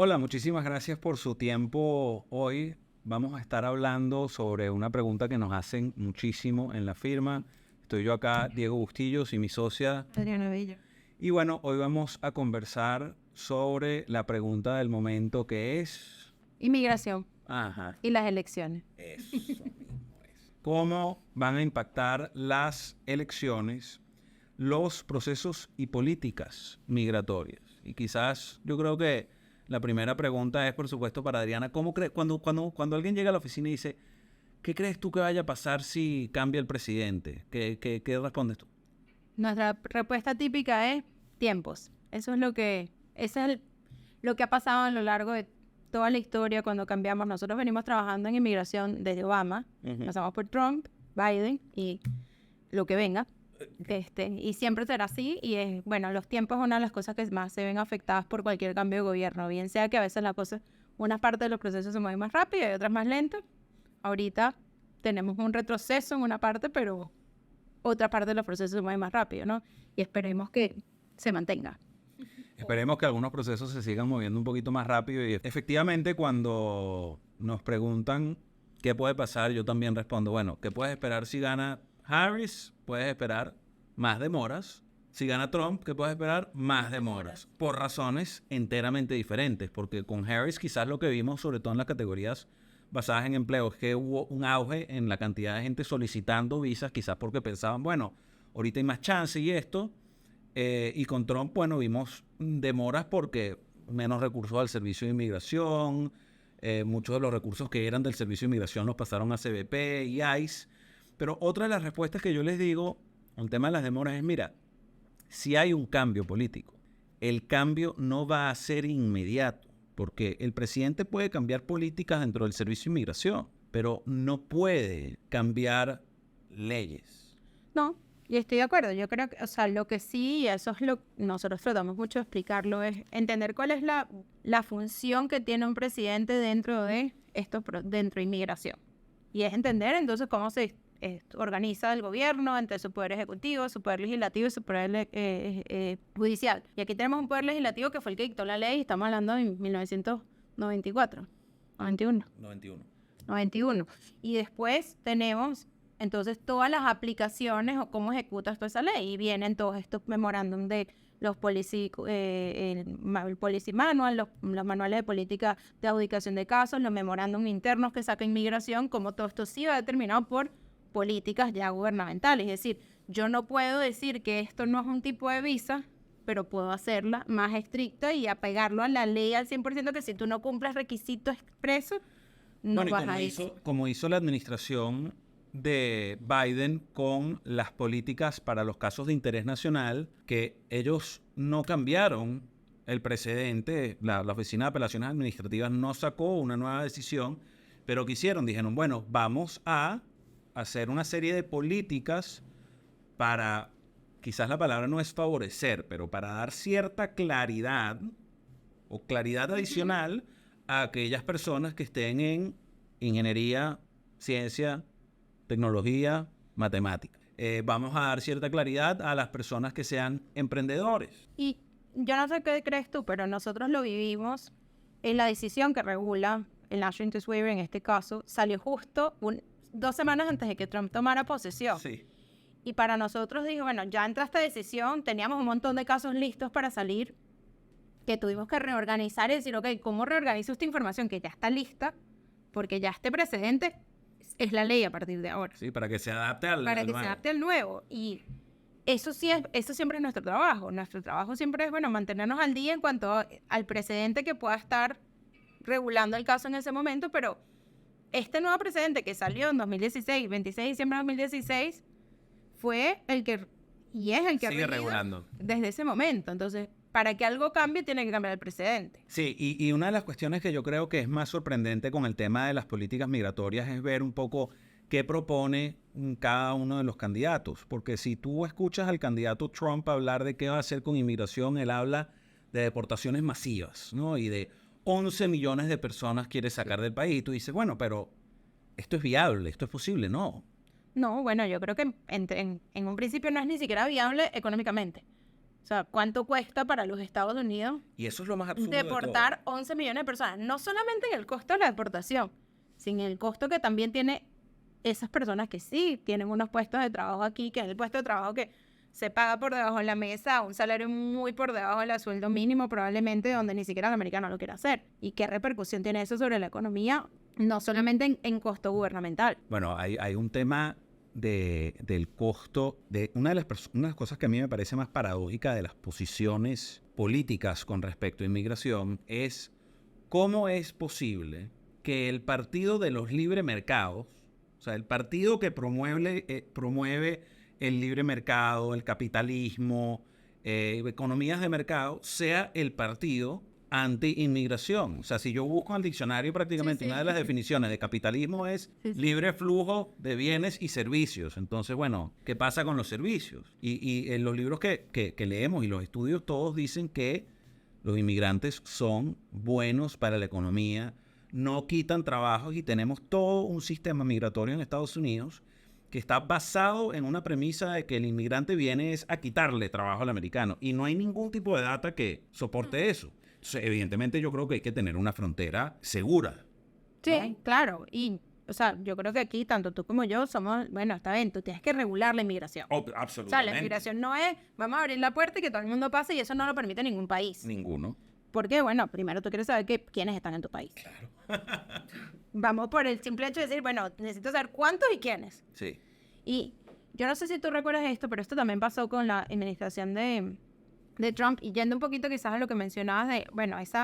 Hola, muchísimas gracias por su tiempo hoy. Vamos a estar hablando sobre una pregunta que nos hacen muchísimo en la firma. Estoy yo acá, Diego Bustillos, y mi socia. Adriana Bello. Y bueno, hoy vamos a conversar sobre la pregunta del momento que es... Inmigración Ajá, y las elecciones. eso mismo es. ¿Cómo van a impactar las elecciones, los procesos y políticas migratorias? Y quizás yo creo que la primera pregunta es, por supuesto, para Adriana. ¿Cómo crees, cuando alguien llega a la oficina y dice, ¿qué crees tú que vaya a pasar si cambia el presidente? ¿Qué respondes tú? Nuestra respuesta típica es tiempos. Lo que ha pasado a lo largo de toda la historia cuando cambiamos. Nosotros venimos trabajando en inmigración desde Obama, pasamos por Trump, Biden y lo que venga. Y siempre será así. Y los tiempos es una de las cosas que más se ven afectadas por cualquier cambio de gobierno. Bien sea que a veces una parte de los procesos se mueven más rápido y otras más lento. Ahorita tenemos un retroceso en una parte, pero otra parte de los procesos se mueve más rápido, ¿no? Y esperemos que se mantenga. Esperemos que algunos procesos se sigan moviendo un poquito más rápido. Y efectivamente, cuando nos preguntan qué puede pasar, yo también respondo, bueno, ¿qué puedes esperar si gana Harris? Puedes esperar más demoras. Si gana Trump, ¿qué puedes esperar? Más demoras. Por razones enteramente diferentes. Porque con Harris quizás lo que vimos, sobre todo en las categorías basadas en empleo, es que hubo un auge en la cantidad de gente solicitando visas, quizás porque pensaban, bueno, ahorita hay más chance y esto. Y con Trump, bueno, vimos demoras porque menos recursos al servicio de inmigración, muchos de los recursos que eran del servicio de inmigración los pasaron a CBP y ICE. Pero otra de las respuestas que yo les digo al tema de las demoras es, mira, si hay un cambio político, el cambio no va a ser inmediato, porque el presidente puede cambiar políticas dentro del servicio de inmigración, pero no puede cambiar leyes. No, y estoy de acuerdo. Yo creo que, lo que sí, y eso es lo que nosotros tratamos mucho de explicarlo, es entender cuál es la función que tiene un presidente dentro de dentro de inmigración. Y es entender entonces cómo se organiza el gobierno entre su poder ejecutivo, su poder legislativo y su poder judicial. Y aquí tenemos un poder legislativo que fue el que dictó la ley, estamos hablando de 1994, 91. 91. Y después tenemos entonces todas las aplicaciones o cómo ejecutas toda esa ley. Y vienen todos estos memorándum de los el policy manual, los manuales de política de adjudicación de casos, los memorándum internos que saca inmigración, como todo esto sí va determinado por políticas ya gubernamentales. Es decir, yo no puedo decir que esto no es un tipo de visa, pero puedo hacerla más estricta y apegarlo a la ley al 100%, que si tú no cumples requisitos expresos, no Bueno, y vas a ir. como hizo la administración de Biden con las políticas para los casos de interés nacional, que ellos no cambiaron el precedente, la Oficina de Apelaciones Administrativas no sacó una nueva decisión, pero ¿qué hicieron? Dijeron, bueno, vamos a hacer una serie de políticas para, quizás la palabra no es favorecer, pero para dar cierta claridad o claridad adicional a aquellas personas que estén en ingeniería, ciencia, tecnología, matemática. Vamos a dar cierta claridad a las personas que sean emprendedores. Y yo no sé qué crees tú, pero nosotros lo vivimos en la decisión que regula el National Interest Waiver, en este caso, salió justo 2 semanas antes de que Trump tomara posesión. Sí. Y para nosotros dijo, bueno, ya entra esta decisión, teníamos un montón de casos listos para salir, que tuvimos que reorganizar y decir, ok, ¿cómo reorganizo esta información que ya está lista? Porque ya este precedente es la ley a partir de ahora. Sí, para que se adapte al Para que nuevo. se adapte al nuevo. Y eso siempre es nuestro trabajo. Nuestro trabajo siempre es, mantenernos al día en cuanto al precedente que pueda estar regulando el caso en ese momento, pero este nuevo precedente que salió en 2016, 26 de diciembre de 2016, fue el que, y es el que sigue ha regido regulando desde ese momento. Entonces, para que algo cambie, tiene que cambiar el precedente. Sí, y una de las cuestiones que yo creo que es más sorprendente con el tema de las políticas migratorias es ver un poco qué propone cada uno de los candidatos. Porque si tú escuchas al candidato Trump hablar de qué va a hacer con inmigración, él habla de deportaciones masivas, ¿no? Y de 11 millones de personas quiere sacar del país. Y tú dices, bueno, pero esto es viable, esto es posible, ¿no? No, bueno, yo creo que en un principio no es ni siquiera viable económicamente. O sea, ¿cuánto cuesta para los Estados Unidos Y eso es lo más absurdo de todo. deportar 11 millones de personas? No solamente en el costo de la deportación, sino en el costo que también tiene esas personas que sí tienen unos puestos de trabajo aquí, que es el puesto de trabajo que se paga por debajo de la mesa, un salario muy por debajo del sueldo mínimo probablemente, donde ni siquiera el americano lo quiere hacer. ¿Y qué repercusión tiene eso sobre la economía? No solamente en costo gubernamental. Bueno, hay un tema del costo. Una de las cosas que a mí me parece más paradójica de las posiciones políticas con respecto a inmigración es cómo es posible que el partido de los libre mercados, o sea, el partido que promueve el libre mercado, el capitalismo, economías de mercado, sea el partido anti-inmigración. O sea, si yo busco en el diccionario prácticamente una de las definiciones de capitalismo es libre flujo de bienes y servicios. Entonces, bueno, ¿qué pasa con los servicios? Y en los libros que leemos y los estudios todos dicen que los inmigrantes son buenos para la economía, no quitan trabajos y tenemos todo un sistema migratorio en Estados Unidos que está basado en una premisa de que el inmigrante viene es a quitarle trabajo al americano y no hay ningún tipo de data que soporte eso. Entonces, evidentemente yo creo que hay que tener una frontera segura. Sí, claro. Y, o sea, yo creo que aquí, tanto tú como yo, somos, bueno, está bien, tú tienes que regular la inmigración. O sea, Absolutamente. la inmigración no es, vamos a abrir la puerta y que todo el mundo pase y eso no lo permite ningún país. Ninguno. Porque, bueno, primero tú quieres saber quiénes están en tu país. Claro. Vamos por el simple hecho de decir, bueno, necesito saber cuántos y quiénes. Sí. Y yo no sé si tú recuerdas esto, pero esto también pasó con la administración de Trump, y yendo un poquito quizás a lo que mencionabas de, bueno, ese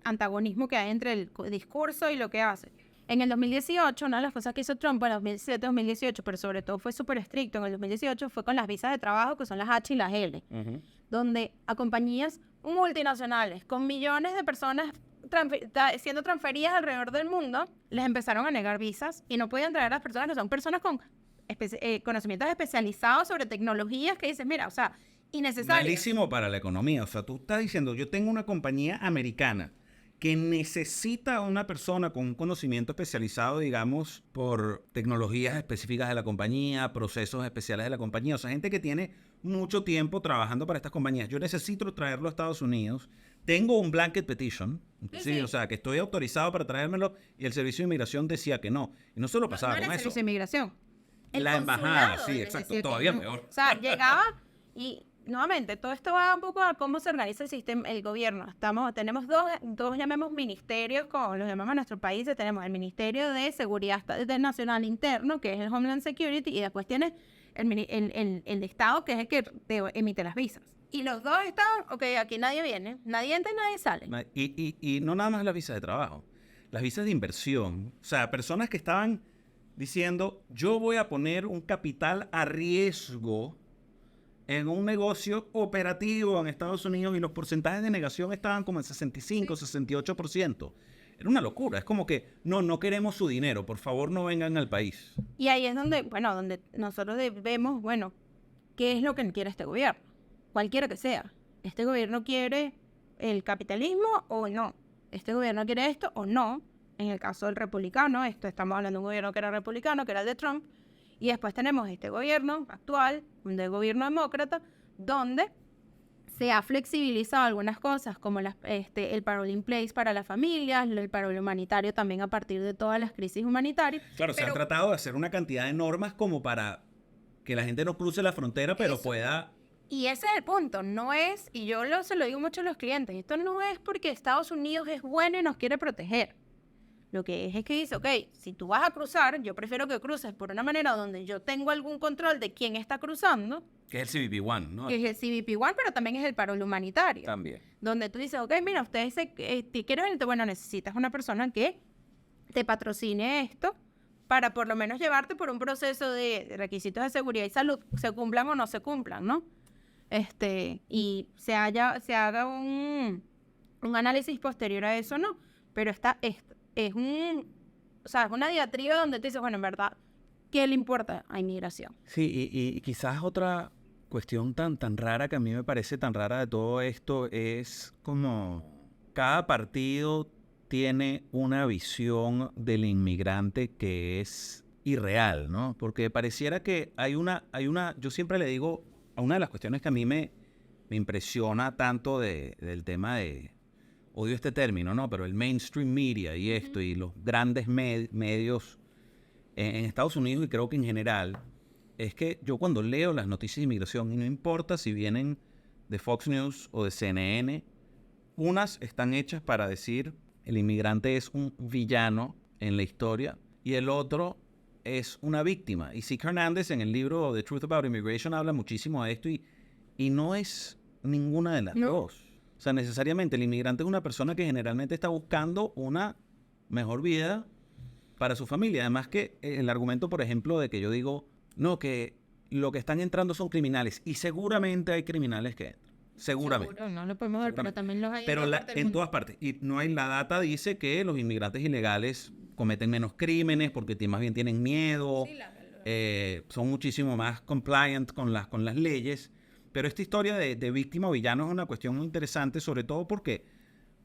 antagonismo que hay entre el discurso y lo que hace. En el 2018, una de las cosas que hizo Trump, bueno, 2017, 2018, pero sobre todo fue súper estricto en el 2018, fue con las visas de trabajo, que son las H y las L, donde a compañías multinacionales con millones de personas siendo transferidas alrededor del mundo, les empezaron a negar visas y no podían traer a las personas que son personas con conocimientos especializados sobre tecnologías que dices, mira, o sea, innecesario. Malísimo para la economía. O sea, tú estás diciendo, yo tengo una compañía americana que necesita una persona con un conocimiento especializado, digamos, por tecnologías específicas de la compañía, procesos especiales de la compañía. O sea, gente que tiene mucho tiempo trabajando para estas compañías. Yo necesito traerlo a Estados Unidos. Tengo un blanket petition, sí, o sea, que estoy autorizado para traérmelo y el servicio de inmigración decía que no. Y no solo pasaba no con era el eso. servicio de inmigración. La embajada, sí, exacto, todavía peor. O sea, llegaba y nuevamente, todo esto va un poco a cómo se organiza el sistema, el gobierno. Tenemos dos llamemos ministerios, como los llamamos en nuestro país. Tenemos el Ministerio de Seguridad Nacional Interno, que es el Homeland Security, y después tienes el Estado, que es el que te emite las visas. Y los dos estados, ok, aquí nadie viene, nadie entra y nadie sale. Y no nada más las visas de trabajo, las visas de inversión. O sea, personas que estaban diciendo, yo voy a poner un capital a riesgo en un negocio operativo en Estados Unidos y los porcentajes de negación estaban como en 65, 68%. Era una locura. Es como que, no queremos su dinero, por favor no vengan al país. Y ahí es donde nosotros vemos, bueno, ¿qué es lo que quiere este gobierno? Cualquiera que sea. ¿Este gobierno quiere el capitalismo o no? ¿Este gobierno quiere esto o no? En el caso del republicano, estamos hablando de un gobierno que era republicano, que era el de Trump, y después tenemos este gobierno actual, un gobierno demócrata, donde se ha flexibilizado algunas cosas, como el parole in place para las familias, el parole humanitario también a partir de todas las crisis humanitarias. Claro, se han tratado de hacer una cantidad de normas como para que la gente no cruce la frontera, pero pueda... Y ese es el punto, no es, y yo se lo digo mucho a los clientes, esto no es porque Estados Unidos es bueno y nos quiere proteger. Lo que es que dice, ok, si tú vas a cruzar, yo prefiero que cruces por una manera donde yo tengo algún control de quién está cruzando. Que es el CBP-1, ¿no? Que es el CBP-1, pero también es el parole humanitario. También. Donde tú dices, ok, mira, ustedes quieren, bueno, necesitas una persona que te patrocine esto para por lo menos llevarte por un proceso de requisitos de seguridad y salud, se cumplan o no se cumplan, ¿no? Y se haga un análisis posterior a eso, ¿no? Pero es una diatriba donde te dices, bueno, en verdad, ¿qué le importa a inmigración? Sí, y quizás otra cuestión tan rara que a mí me parece tan rara de todo esto es como cada partido tiene una visión del inmigrante que es irreal, ¿no? Porque pareciera que hay una, yo siempre le digo, a una de las cuestiones que a mí me me impresiona tanto del tema de, odio este término, ¿no? Pero el mainstream media y esto, y los grandes medios en Estados Unidos y creo que en general, es que yo cuando leo las noticias de inmigración, y no importa si vienen de Fox News o de CNN, unas están hechas para decir el inmigrante es un villano en la historia y el otro es una víctima. Y Zeke Hernández en el libro The Truth About Immigration habla muchísimo de esto y no es ninguna de las dos. O sea, necesariamente el inmigrante es una persona que generalmente está buscando una mejor vida para su familia. Además que el argumento, por ejemplo, de que yo digo, no, que lo que están entrando son criminales. Y seguramente hay criminales que entran. Seguramente. Seguro, no lo podemos ver, pero también los hay Pero en todas partes. Y no hay, la data dice que los inmigrantes ilegales cometen menos crímenes porque más bien tienen miedo, son muchísimo más compliant con las leyes. Pero esta historia de víctima o villano es una cuestión muy interesante, sobre todo porque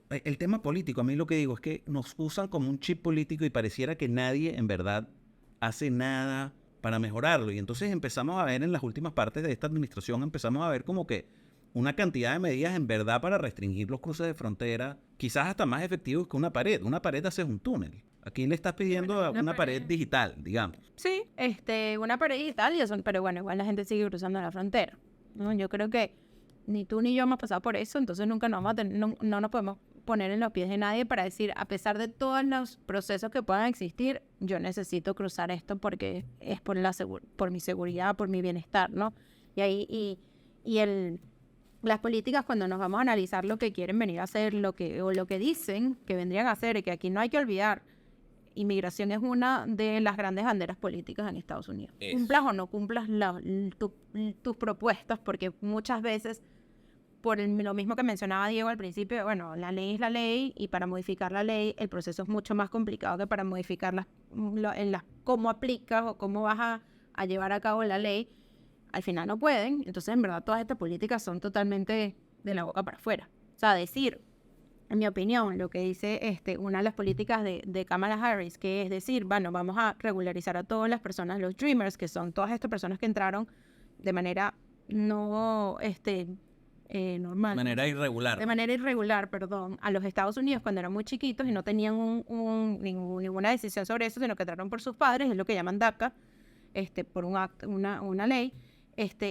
el tema político, a mí lo que digo es que nos usan como un chip político y pareciera que nadie en verdad hace nada para mejorarlo. Y entonces empezamos a ver en las últimas partes de esta administración, empezamos a ver como que una cantidad de medidas en verdad para restringir los cruces de frontera, quizás hasta más efectivos que una pared. Una pared hace un túnel. Aquí le estás pidiendo una pared digital, digamos. Sí, una pared digital, pero bueno, igual la gente sigue cruzando la frontera, ¿no? Yo creo que ni tú ni yo hemos pasado por eso, entonces nunca nos vamos a no nos podemos poner en los pies de nadie para decir, a pesar de todos los procesos que puedan existir, yo necesito cruzar esto porque es por mi seguridad, por mi bienestar, ¿no? Y ahí, las políticas, cuando nos vamos a analizar lo que quieren venir a hacer, lo que dicen que vendrían a hacer, y que aquí no hay que olvidar, inmigración es una de las grandes banderas políticas en Estados Unidos. Cumplas o no cumplas tus propuestas, porque muchas veces, por lo mismo que mencionaba Diego al principio, bueno, la ley es la ley, y para modificar la ley el proceso es mucho más complicado que para modificar cómo aplicas o cómo vas a llevar a cabo la ley. Al final no pueden, entonces en verdad todas estas políticas son totalmente de la boca para afuera. O sea, decir, en mi opinión, lo que dice una de las políticas de Kamala Harris, que es decir, bueno, vamos a regularizar a todas las personas, los Dreamers, que son todas estas personas que entraron de manera no normal. De manera irregular, a los Estados Unidos cuando eran muy chiquitos y no tenían ninguna decisión sobre eso, sino que entraron por sus padres, es lo que llaman DACA, por un acto, una ley,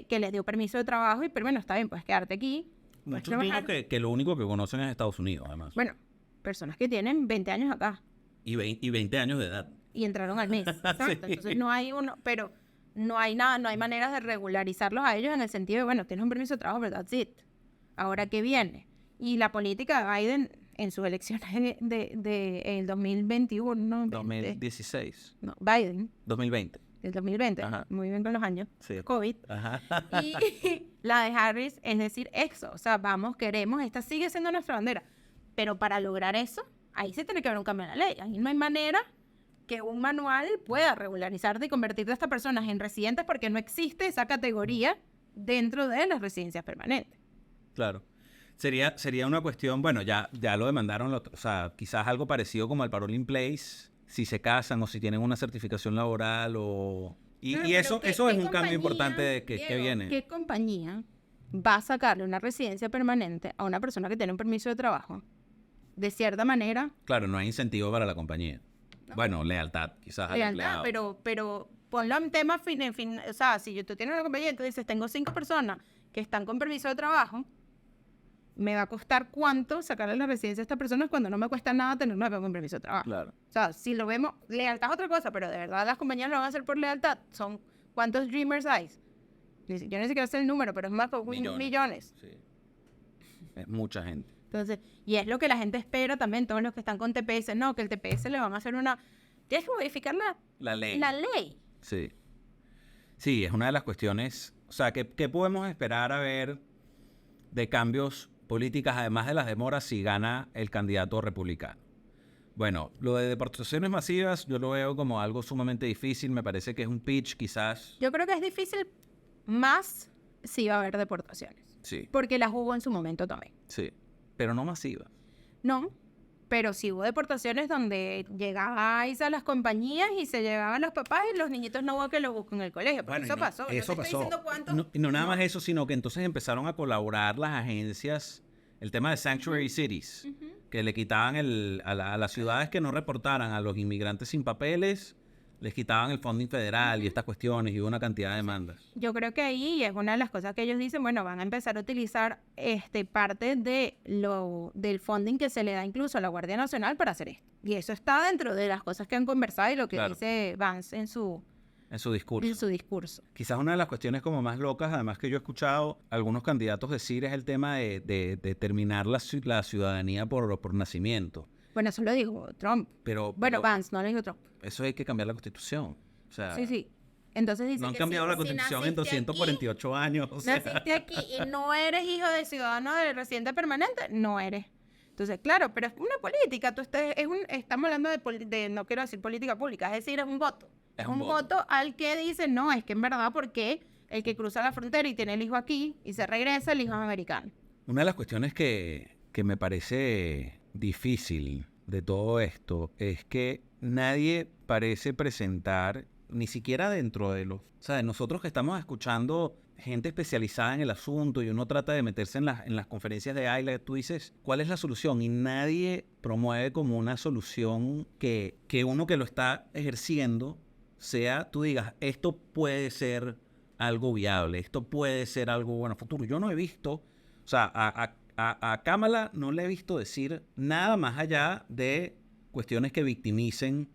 que les dio permiso de trabajo y, pero bueno, está bien, puedes quedarte aquí. Muchos niños que lo único que conocen es Estados Unidos, además. Bueno, personas que tienen 20 años acá. Y 20 años de edad. Y entraron al mes. Exacto. Sí. Entonces no hay pero no hay maneras de regularizarlos a ellos en el sentido de, bueno, tienes un permiso de trabajo, pero that's it. Ahora, ¿qué viene? Y la política de Biden en sus elecciones de el 2021. 2016. No, Biden. 2020. Del 2020, Ajá. Muy bien con los años, sí. COVID. Ajá. Y la de Harris es decir eso, o sea, esta sigue siendo nuestra bandera, pero para lograr eso, ahí sí tiene que haber un cambio en la ley. Ahí no hay manera que un manual pueda regularizarte y convertirte a estas personas en residentes porque no existe esa categoría dentro de las residencias permanentes. Claro. Sería una cuestión, bueno, ya lo demandaron, o sea, quizás algo parecido como al Parole in Place, si se casan o si tienen una certificación laboral y eso es un cambio importante que viene. ¿Qué compañía va a sacarle una residencia permanente a una persona que tiene un permiso de trabajo? De cierta manera. Claro, no hay incentivo para la compañía. No. Bueno, lealtad, quizás al empleado. Pero ponlo en tema o sea, si tú tienes una compañía y tú dices, tengo 5 personas que están con permiso de trabajo, ¿me va a costar cuánto sacarle la residencia a estas personas cuando no me cuesta nada tener una con permiso de trabajo? Claro. O sea, si lo vemos, lealtad es otra cosa, pero de verdad las compañías lo van a hacer por lealtad. Son ¿cuántos Dreamers hay? Yo ni siquiera sé el número, pero es más de millones. Sí. Es mucha gente. Entonces, y es lo que la gente espera también, todos los que están con TPS, no, que el TPS le van a hacer tienes que modificar la ley. Sí. Sí, es una de las cuestiones, o sea, ¿qué podemos esperar a ver de cambios políticas, además de las demoras, si gana el candidato republicano? Bueno, lo de deportaciones masivas yo lo veo como algo sumamente difícil. Me parece que es un pitch, quizás. Yo creo que es difícil más si va a haber deportaciones. Sí. Porque las hubo en su momento también. Sí, pero no masivas. No, pero sí hubo deportaciones donde llegabais a las compañías y se llevaban los papás y los niñitos no hubo que los busquen en el colegio. Pero Bueno, eso pasó. No te eso estoy pasó. diciendo cuántos. Y no nada más eso, sino que entonces empezaron a colaborar las agencias, el tema de Sanctuary Cities, que le quitaban a las ciudades que no reportaran a los inmigrantes sin papeles, les quitaban el funding federal y estas cuestiones y hubo una cantidad de demandas. Yo creo que ahí es una de las cosas que ellos dicen, bueno, van a empezar a utilizar parte del funding que se le da incluso a la Guardia Nacional para hacer esto. Y eso está dentro de las cosas que han conversado y lo que Claro. dice Vance en su discurso. Quizás una de las cuestiones como más locas, además que yo he escuchado algunos candidatos decir, es el tema de terminar la ciudadanía por nacimiento. Bueno, eso lo dijo Trump. Pero Vance, no lo dijo Trump. eso hay que cambiar la Constitución. O sea, Sí. Entonces dice no han que cambiado si- la si Constitución en naciste 248 años. O sea. Naciste aquí y no eres hijo de ciudadano de residente permanente, no eres. Entonces, claro, pero es una política. Estamos hablando no quiero decir política pública, es decir, es un voto. Es un voto al que dice, no, es que en verdad, porque el que cruza la frontera y tiene el hijo aquí y se regresa, el hijo es americano. Una de las cuestiones que me parece difícil de todo esto es que nadie parece presentar, ni siquiera dentro de los... O sea, nosotros que estamos escuchando gente especializada en el asunto y uno trata de meterse en las conferencias de AILA, tú dices, ¿cuál es la solución? Y nadie promueve como una solución que uno que lo está ejerciendo sea, tú digas, esto puede ser algo viable, esto puede ser algo bueno futuro. Yo no he visto, o sea, a Kamala no le he visto decir nada más allá de cuestiones que victimicen,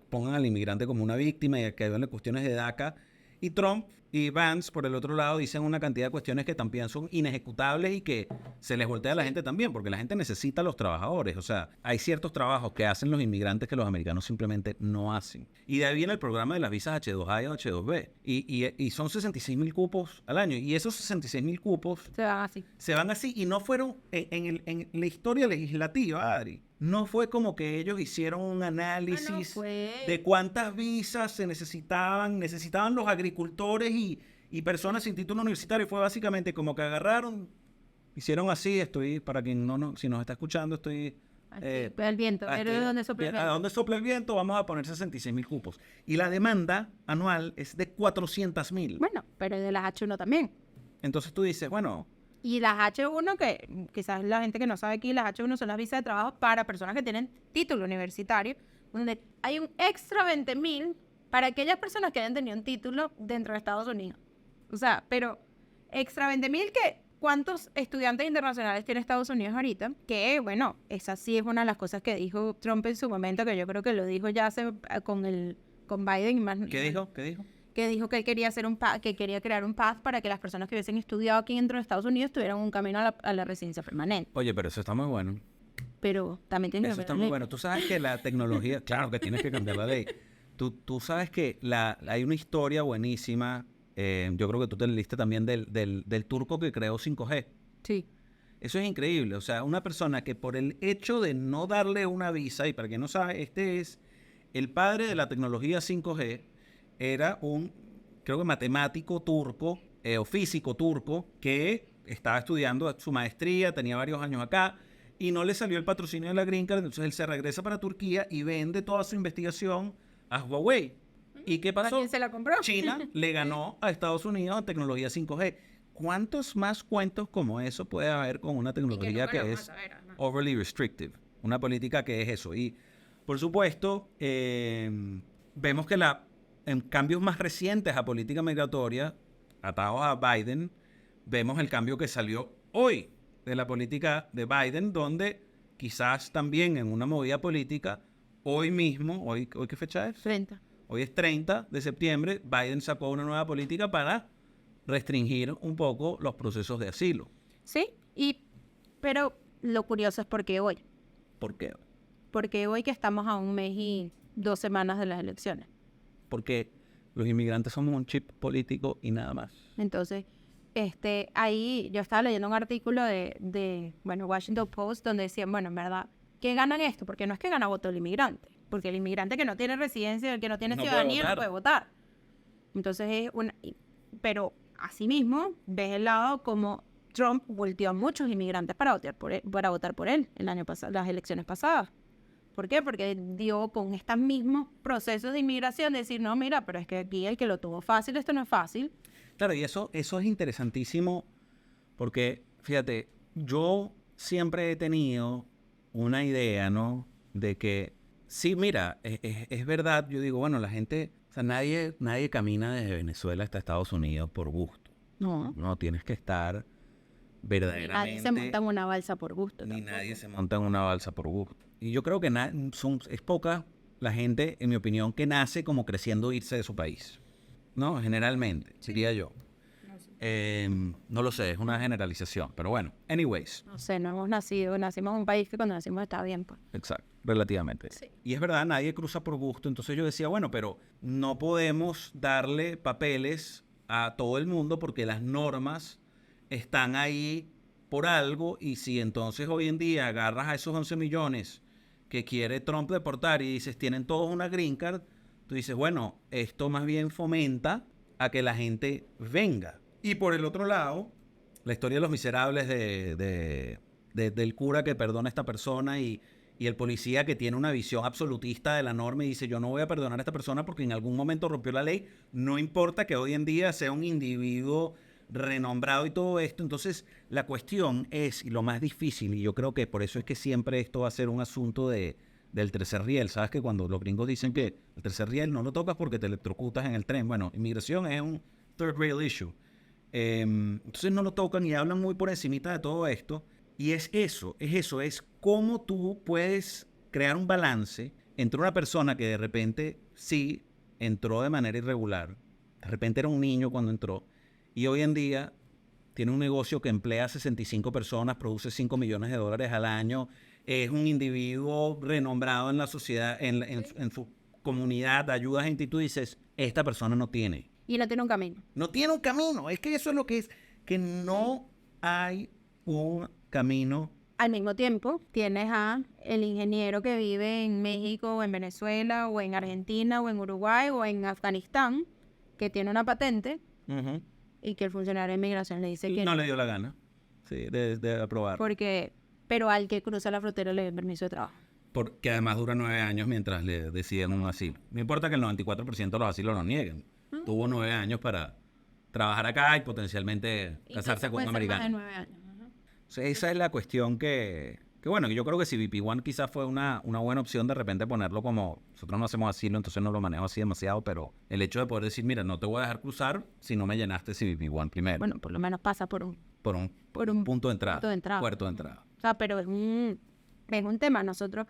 pongan al inmigrante como una víctima y que hablen cuestiones de DACA. Y Trump y Vance, por el otro lado, dicen una cantidad de cuestiones que también son inejecutables y que se les voltea a la gente también, porque la gente necesita a los trabajadores. O sea, hay ciertos trabajos que hacen los inmigrantes que los americanos simplemente no hacen. Y de ahí viene el programa de las visas H2A y H2B. Y son 66,000 cupos al año. Y esos 66,000 cupos Se van así. y no fueron en la historia legislativa, Adri. No fue como que ellos hicieron un análisis de cuántas visas se necesitaban los agricultores y personas sin título universitario. Fue básicamente como que agarraron, hicieron así, para quien si nos está escuchando, el viento, pero ¿de dónde sopla el viento? ¿A dónde sopla el viento? Vamos a poner 66,000 cupos. Y la demanda anual es de 400,000. Bueno, pero de las H1 también. Entonces tú dices, bueno... Y las H1, que quizás la gente que no sabe aquí, las H1 son las visas de trabajo para personas que tienen título universitario, donde hay un extra 20,000 para aquellas personas que hayan tenido un título dentro de Estados Unidos. O sea, pero extra 20,000 ¿cuántos estudiantes internacionales tiene Estados Unidos ahorita? Que, bueno, esa sí es una de las cosas que dijo Trump en su momento, que yo creo que lo dijo ya con Biden. ¿Qué dijo? Que dijo que él quería quería crear un path para que las personas que hubiesen estudiado aquí dentro de Estados Unidos tuvieran un camino a la residencia permanente. Oye, pero eso está muy bueno. Pero también tiene que Eso ver está la muy ley. bueno. Tú sabes que la tecnología... Claro que tienes que cambiar la ley. Tú sabes que hay una historia buenísima. Yo creo que tú te leíste también del turco que creó 5G. Sí. Eso es increíble. O sea, una persona que por el hecho de no darle una visa, y para quien no sabe, este es el padre de la tecnología 5G, era creo que matemático turco o físico turco que estaba estudiando su maestría, tenía varios años acá y no le salió el patrocinio de la Green Card, entonces él se regresa para Turquía y vende toda su investigación a Huawei. ¿Y qué pasó? ¿Quién se la compró? China le ganó a Estados Unidos en tecnología 5G. ¿Cuántos más cuentos como eso puede haber con una tecnología que es overly restrictive? Una política que es eso. Y, por supuesto, vemos que en cambios más recientes a política migratoria, atados a Biden, vemos el cambio que salió hoy de la política de Biden, donde quizás también en una movida política, hoy mismo, ¿hoy qué fecha es? 30. Hoy es 30 de septiembre, Biden sacó una nueva política para restringir un poco los procesos de asilo. Sí, pero lo curioso es por qué hoy. ¿Por qué? Porque hoy que estamos a 1 mes y 2 semanas de las elecciones. Porque los inmigrantes somos un chip político y nada más. Entonces, ahí yo estaba leyendo un artículo de Washington Post donde decían, bueno, en verdad, ¿qué ganan esto? Porque no es que gana voto el inmigrante, porque el inmigrante que no tiene residencia, el que no tiene ciudadanía, no puede votar. Entonces pero asimismo, ves el lado como Trump volteó a muchos inmigrantes para votar por él el año pasado, las elecciones pasadas. ¿Por qué? Porque dio con estos mismos procesos de inmigración, decir, no, mira, pero es que aquí el que lo tuvo fácil, esto no es fácil. Claro, y eso es interesantísimo porque, fíjate, yo siempre he tenido una idea, ¿no? De que, sí, mira, es verdad, yo digo, bueno, la gente, o sea, nadie camina desde Venezuela hasta Estados Unidos por gusto. No. No, tienes que estar verdaderamente... Nadie se monta en una balsa por gusto. Ni tampoco. nadie se monta en una balsa por gusto. Y yo creo que es poca la gente, en mi opinión, que nace como creciendo irse de su país. ¿No? Generalmente, diría yo. No lo sé, es una generalización. Pero bueno, anyways. No sé, no hemos nacido, nacimos en un país que cuando nacimos estaba bien, pues. Exacto, relativamente. Sí. Y es verdad, nadie cruza por gusto. Entonces yo decía, bueno, pero no podemos darle papeles a todo el mundo porque las normas están ahí por algo. Y si entonces hoy en día agarras a esos 11 millones que quiere Trump deportar y dices, tienen todos una green card, tú dices, bueno, esto más bien fomenta a que la gente venga. Y por el otro lado, la historia de los miserables del cura que perdona a esta persona y el policía que tiene una visión absolutista de la norma y dice, yo no voy a perdonar a esta persona porque en algún momento rompió la ley, no importa que hoy en día sea un individuo renombrado y todo esto. Entonces, la cuestión es, y lo más difícil, y yo creo que por eso es que siempre esto va a ser un asunto del tercer riel. Sabes que cuando los gringos dicen que el tercer riel no lo tocas porque te electrocutas en el tren. Bueno, inmigración es un third rail issue. Entonces no lo tocan y hablan muy por encimita de todo esto. Y es cómo tú puedes crear un balance entre una persona que de repente sí entró de manera irregular, de repente era un niño cuando entró, y hoy en día tiene un negocio que emplea a 65 personas, produce $5 millones al año, es un individuo renombrado en la sociedad, en su comunidad, ayuda a gente y tú dices, esta persona no tiene. Y no tiene un camino. No tiene un camino, es que eso es lo que es, que no hay un camino. Al mismo tiempo, tienes a el ingeniero que vive en México o en Venezuela o en Argentina o en Uruguay o en Afganistán, que tiene una patente y que el funcionario de inmigración le dice que no le dio la gana, sí, de aprobar. Pero al que cruza la frontera le den permiso de trabajo. Porque además dura 9 años mientras le deciden un asilo. No importa que el 94% de los asilos lo nieguen. Tuvo 9 años para trabajar acá y potencialmente casarse con un americano. Más de 9 años. O sea, esa es la cuestión que bueno, yo creo que si VP1 quizás fue una buena opción de repente ponerlo como, nosotros no hacemos asilo, entonces no lo manejo así demasiado, pero el hecho de poder decir, mira, no te voy a dejar cruzar si no me llenaste CBP1 primero. Bueno, por lo menos pasa por un punto de entrada. Puerto de entrada. O sea, pero es un tema. Nosotros,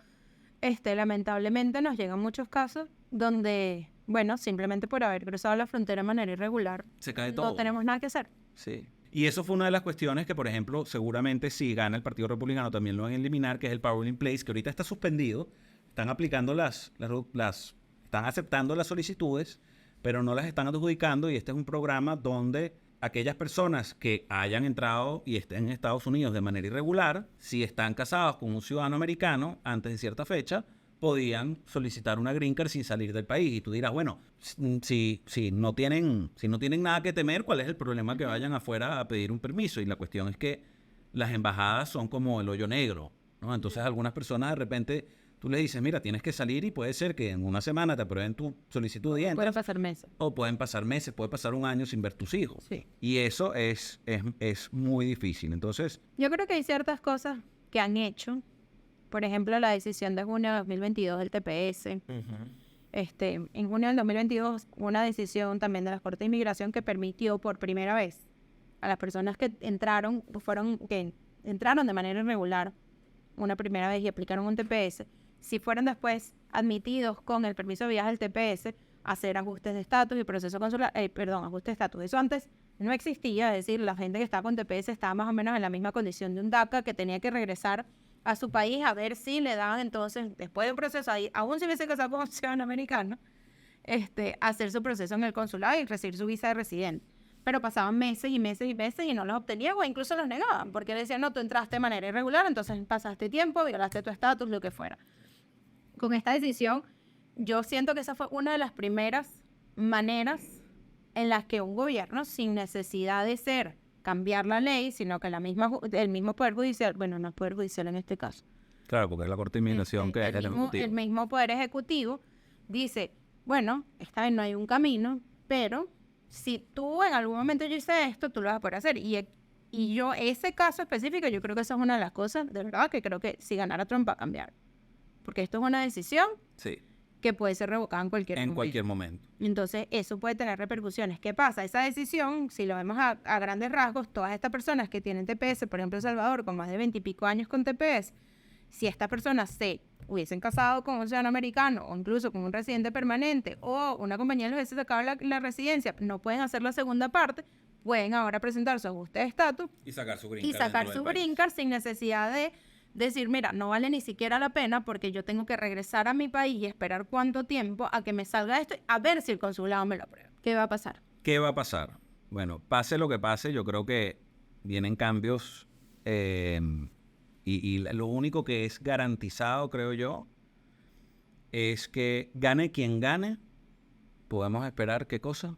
lamentablemente, nos llegan muchos casos donde, bueno, simplemente por haber cruzado la frontera de manera irregular, se cae todo. No tenemos nada que hacer. Sí. Y eso fue una de las cuestiones que, por ejemplo, seguramente si gana el Partido Republicano también lo van a eliminar, que es el Power in Place, que ahorita está suspendido. Están aplicando están aceptando las solicitudes, pero no las están adjudicando. Y este es un programa donde aquellas personas que hayan entrado y estén en Estados Unidos de manera irregular, si están casados con un ciudadano americano antes de cierta fecha, podían solicitar una green card sin salir del país. Y tú dirás, bueno, si no tienen nada que temer, ¿cuál es el problema que vayan afuera a pedir un permiso? Y la cuestión es que las embajadas son como el hoyo negro, ¿no? Entonces algunas personas de repente tú les dices, mira, tienes que salir y puede ser que en una semana te aprueben tu solicitud de entras. Pueden pasar meses. O pueden pasar meses, puede pasar un año sin ver tus hijos. Sí. Y eso es muy difícil. Entonces, yo creo que hay ciertas cosas que han hecho. Por ejemplo, la decisión de junio de 2022 del TPS. En junio del 2022, una decisión también de la Corte de Inmigración que permitió por primera vez a las personas que entraron de manera irregular una primera vez y aplicaron un TPS, si fueron después admitidos con el permiso de viaje del TPS, hacer ajustes de estatus y proceso consular, ajustes de estatus. Eso antes no existía, es decir, la gente que estaba con TPS estaba más o menos en la misma condición de un DACA que tenía que regresar a su país a ver si le daban entonces, después de un proceso ahí, aún si hubiese casado con un ciudadano americano, hacer su proceso en el consulado y recibir su visa de residente. Pero pasaban meses y meses y meses y no los obtenían o incluso los negaban, porque decían, no, tú entraste de manera irregular, entonces pasaste tiempo, violaste tu estatus, lo que fuera. Con esta decisión, yo siento que esa fue una de las primeras maneras en las que un gobierno, sin necesidad de ser cambiar la ley, sino que el mismo Poder Judicial, bueno, no es Poder Judicial en este caso, Claro, porque es la Corte de Inmigración que es el Ejecutivo. el mismo Poder Ejecutivo dice, bueno, esta vez no hay un camino, pero si tú en algún momento yo hice esto, tú lo vas a poder hacer. Y yo, ese caso específico, yo creo que esa es una de las cosas, de verdad, que creo que si ganara Trump va a cambiar. Porque esto es una decisión Sí, que puede ser revocada en cualquier en momento. cualquier momento. Entonces, eso puede tener repercusiones. ¿Qué pasa? Esa decisión, si lo vemos a grandes rasgos, todas estas personas que tienen TPS, por ejemplo, El Salvador, con más de 20 y pico años con TPS, si estas personas se hubiesen casado con un ciudadano americano o incluso con un residente permanente o una compañía les hubiese sacado la residencia, no pueden hacer la segunda parte, pueden ahora presentar su ajuste de estatus Y sacar su y sacar su green card sin necesidad de decir, mira, no vale ni siquiera la pena porque yo tengo que regresar a mi país y esperar cuánto tiempo a que me salga esto, a ver si el consulado me lo aprueba. ¿Qué va a pasar? ¿Qué va a pasar? Bueno, pase lo que pase, yo creo que vienen cambios y lo único que es garantizado, creo yo, es que gane quien gane, podemos esperar, ¿qué cosa?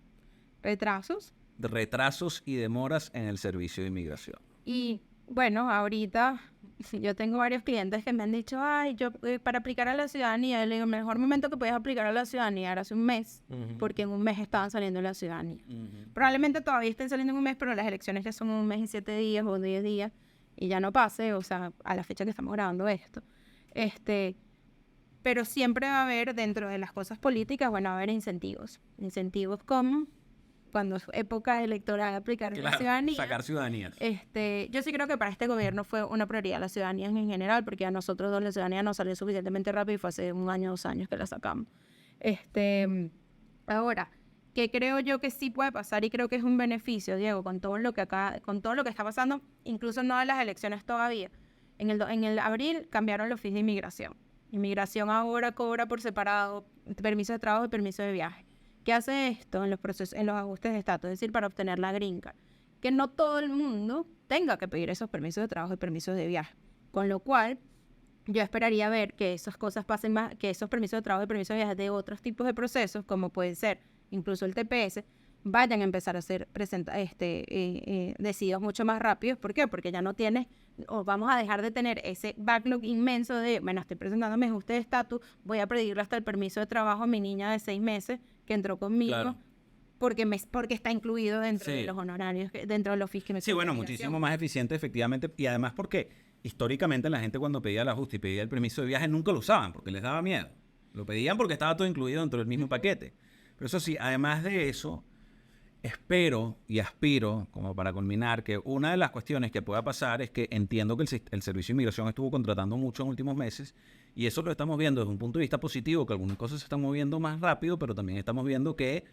Retrasos. Retrasos y demoras en el servicio de inmigración. Y bueno, ahorita yo tengo varios clientes que me han dicho, ay, yo para aplicar a la ciudadanía, le digo, el mejor momento que puedes aplicar a la ciudadanía era hace un mes, porque en un mes estaban saliendo la ciudadanía. Probablemente todavía estén saliendo en un mes, pero las elecciones ya son un mes y 7 días o 10 días, y ya no pase, o sea, a la fecha que estamos grabando esto. Pero siempre va a haber, dentro de las cosas políticas, bueno, va a haber incentivos. Incentivos como cuando es época electoral aplicar la ciudadanía. Sacar ciudadanías. Yo sí creo que para este gobierno fue una prioridad la ciudadanía en general, porque a nosotros dos la ciudadanía nos salió suficientemente rápido y fue hace 1 año, 2 años que la sacamos. Ahora, ¿qué creo yo que sí puede pasar? Y creo que es un beneficio, Diego, con todo lo que está pasando, incluso no en las elecciones todavía. En el abril cambiaron los fees de inmigración. Inmigración ahora cobra por separado permiso de trabajo y permiso de viaje. ¿Qué hace esto en los ajustes de estatus? Es decir, para obtener la green card. Que no todo el mundo tenga que pedir esos permisos de trabajo y permisos de viaje. Con lo cual, yo esperaría ver que esas cosas pasen más, que esos permisos de trabajo y permisos de viaje de otros tipos de procesos, como pueden ser incluso el TPS, vayan a empezar a ser decididos mucho más rápidos. ¿Por qué? Porque ya no tienes, o vamos a dejar de tener ese backlog inmenso de, bueno, estoy presentando mi ajuste de estatus, voy a pedirle hasta el permiso de trabajo a mi niña de 6 meses que entró conmigo, claro, porque está incluido dentro de los honorarios, dentro de los fees que me... Sí, bueno, muchísimo más eficiente, efectivamente, y además porque históricamente la gente cuando pedía el ajuste y pedía el permiso de viaje nunca lo usaban porque les daba miedo. Lo pedían porque estaba todo incluido dentro del mismo paquete. Pero eso sí, además de eso, espero y aspiro, como para culminar, que una de las cuestiones que pueda pasar es que entiendo que el Servicio de Inmigración estuvo contratando mucho en últimos meses y eso lo estamos viendo desde un punto de vista positivo, que algunas cosas se están moviendo más rápido, pero también estamos viendo que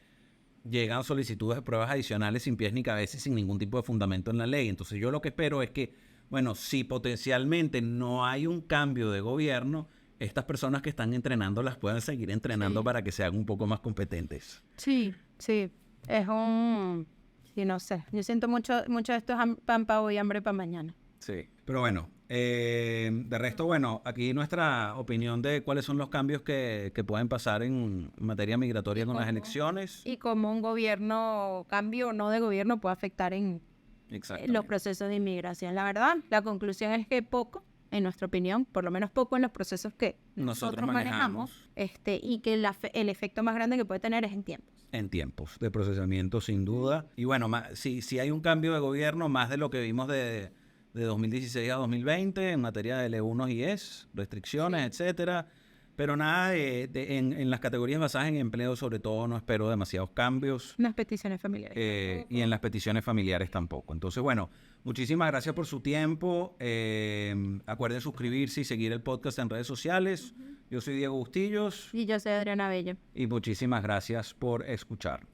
llegan solicitudes de pruebas adicionales sin pies ni cabeza y sin ningún tipo de fundamento en la ley. Entonces yo lo que espero es que, bueno, si potencialmente no hay un cambio de gobierno, estas personas que están entrenando las puedan seguir entrenando para que sean un poco más competentes. Sí, sí. Es un... Sí, no sé. Yo siento mucho de esto es pan para hoy, hambre para mañana. Sí. Pero bueno, de resto, bueno, aquí nuestra opinión de cuáles son los cambios que pueden pasar en materia migratoria con las elecciones. Y cómo un gobierno, cambio o no de gobierno, puede afectar en los procesos de inmigración. La verdad, la conclusión es que poco, en nuestra opinión, por lo menos poco en los procesos que nosotros manejamos, y que el efecto más grande que puede tener es en tiempos. En tiempos de procesamiento, sin duda. Y bueno, si hay un cambio de gobierno, más de lo que vimos de 2016 a 2020 en materia de L1 y ES, restricciones, etcétera. Pero nada en las categorías basadas en empleo, sobre todo, no espero demasiados cambios. En las peticiones familiares. Y en las peticiones familiares tampoco. Entonces, bueno, muchísimas gracias por su tiempo. Acuerden suscribirse y seguir el podcast en redes sociales. Yo soy Diego Bustillos. Y yo soy Adriana Bello. Y muchísimas gracias por escuchar.